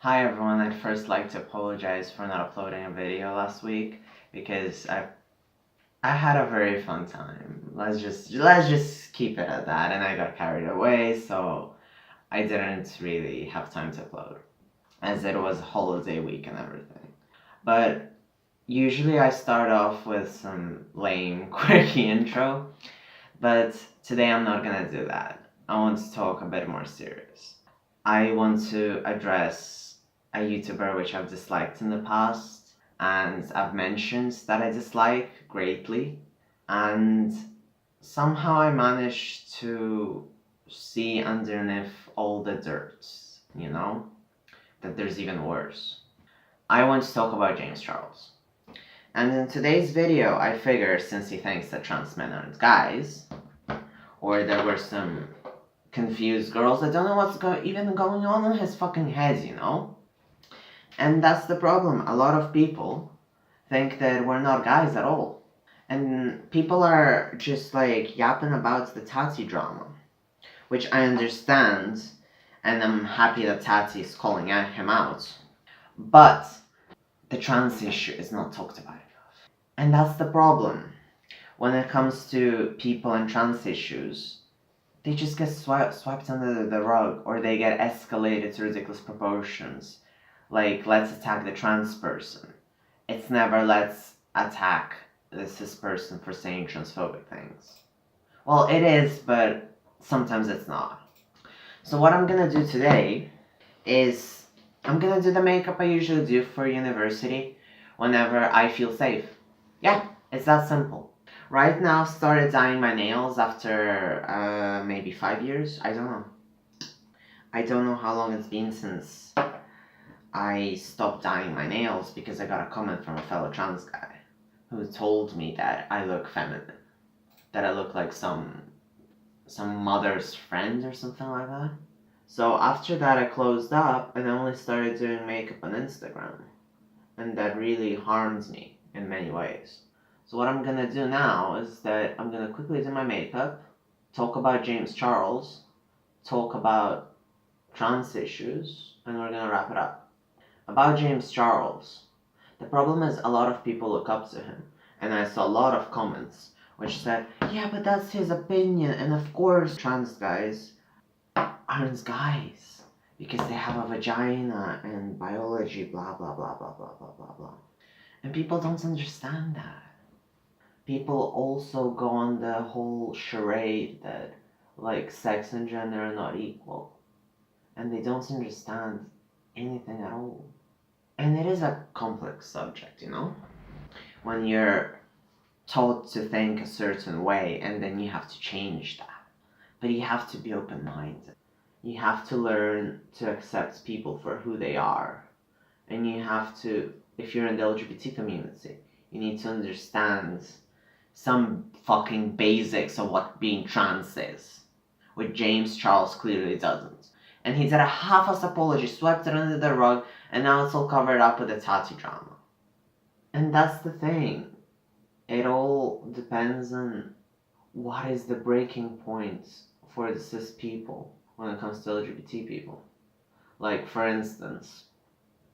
Hi everyone, I'd first like to apologize for not uploading a video last week because I had a very fun time. Let's just keep it at that, and I got carried away, so I didn't really have time to upload as it was holiday week and everything. But usually I start off with some lame quirky intro, but today I'm not gonna do that. I want to talk a bit more serious. I want to address a YouTuber which I've disliked in the past, and I've mentioned that I dislike greatly, and somehow I managed to see underneath all the dirt, that there's even worse. I want to talk about James Charles. And in today's video, I figure since he thinks that trans men aren't guys, or there were some confused girls that don't know what's even going on in his fucking head. And that's the problem. A lot of people think that we're not guys at all. And people are just like yapping about the Tati drama, which I understand, and I'm happy that Tati is calling him out. But the trans issue is not talked about enough. And that's the problem. When it comes to people and trans issues, they just get swiped under the rug, or they get escalated to ridiculous proportions. Like, let's attack the trans person. It's never let's attack the cis person for saying transphobic things. Well, it is, but sometimes it's not. So what I'm gonna do today is I'm gonna do the makeup I usually do for university whenever I feel safe. Yeah, it's that simple. Right now, started dyeing my nails after maybe 5 years. I don't know. I don't know how long it's been since I stopped dyeing my nails because I got a comment from a fellow trans guy who told me that I look feminine, that I look like some mother's friend or something like that. So after that, I closed up and I only started doing makeup on Instagram, and that really harmed me in many ways. So what I'm gonna do now is that I'm gonna quickly do my makeup, talk about James Charles, talk about trans issues, and we're gonna wrap it up. About James Charles, the problem is a lot of people look up to him, and I saw a lot of comments which said, yeah, but that's his opinion, and of course trans guys aren't guys because they have a vagina and biology, blah blah blah blah blah blah blah blah. And people don't understand that. People also go on the whole charade that like sex and gender are not equal, and they don't understand anything at all. And it is a complex subject. When you're taught to think a certain way and then you have to change that. But you have to be open-minded. You have to learn to accept people for who they are. And you have to, if you're in the LGBT community, you need to understand some fucking basics of what being trans is, which James Charles clearly doesn't. And he did a half-assed apology, swept it under the rug, and now it's all covered up with the Tati drama. And that's the thing. It all depends on what is the breaking point for the cis people when it comes to LGBT people. Like, for instance,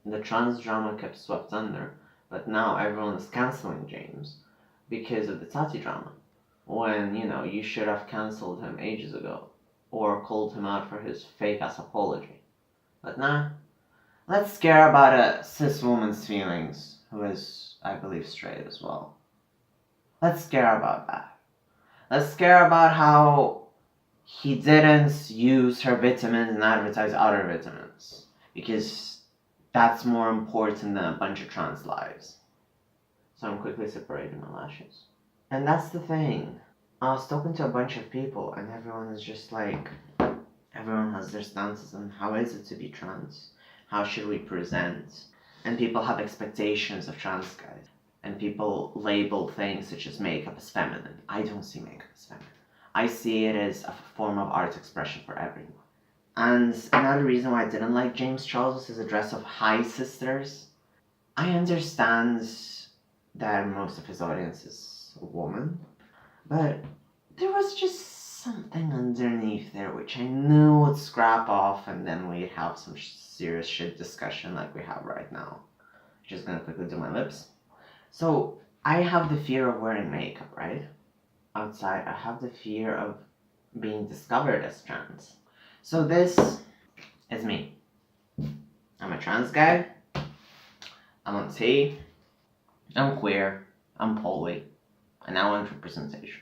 the trans drama kept swept under, but now everyone is cancelling James because of the Tati drama. When, you should have cancelled him ages ago, or called him out for his fake-ass apology. But nah, let's care about a cis woman's feelings, who is, I believe, straight as well. Let's care about that. Let's care about how he didn't use her vitamins and advertise other vitamins, because that's more important than a bunch of trans lives. So I'm quickly separating my lashes. And that's the thing. I was talking to a bunch of people and everyone is just like, everyone has their stances on how is it to be trans? How should we present? And people have expectations of trans guys. And people label things such as makeup as feminine. I don't see makeup as feminine. I see it as a form of art expression for everyone. And another reason why I didn't like James Charles' is his address of hi sisters. I understand that most of his audience is a woman, but there was just something underneath there which I knew would scrap off and then we'd have some serious shit discussion like we have right now. Just gonna quickly do my lips. So, I have the fear of wearing makeup, right? Outside, I have the fear of being discovered as trans. So this is me. I'm a trans guy. I'm on T. I'm queer. I'm poly. And I want representation.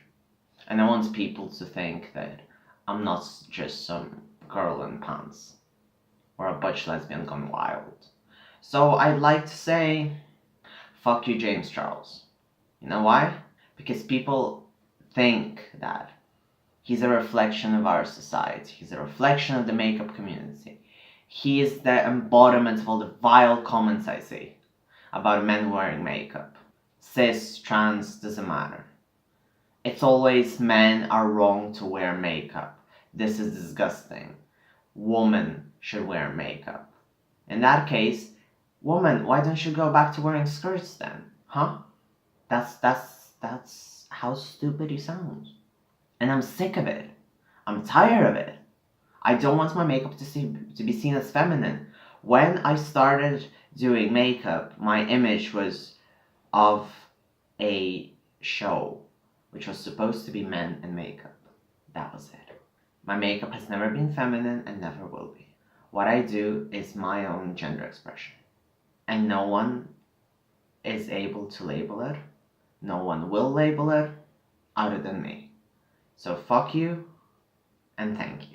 And I want people to think that I'm not just some girl in pants or a butch lesbian gone wild. So I'd like to say, fuck you, James Charles. You know why? Because people think that he's a reflection of our society. He's a reflection of the makeup community. He is the embodiment of all the vile comments I see about men wearing makeup. Cis, trans, doesn't matter. It's always men are wrong to wear makeup. This is disgusting. Women should wear makeup. In that case, woman, why don't you go back to wearing skirts then? Huh? That's how stupid you sound. And I'm sick of it. I'm tired of it. I don't want my makeup to be seen as feminine. When I started doing makeup, my image was of a show which was supposed to be men in makeup. That was it. My makeup has never been feminine and never will be. What I do is my own gender expression. And no one is able to label it. No one will label it other than me. So fuck you and thank you.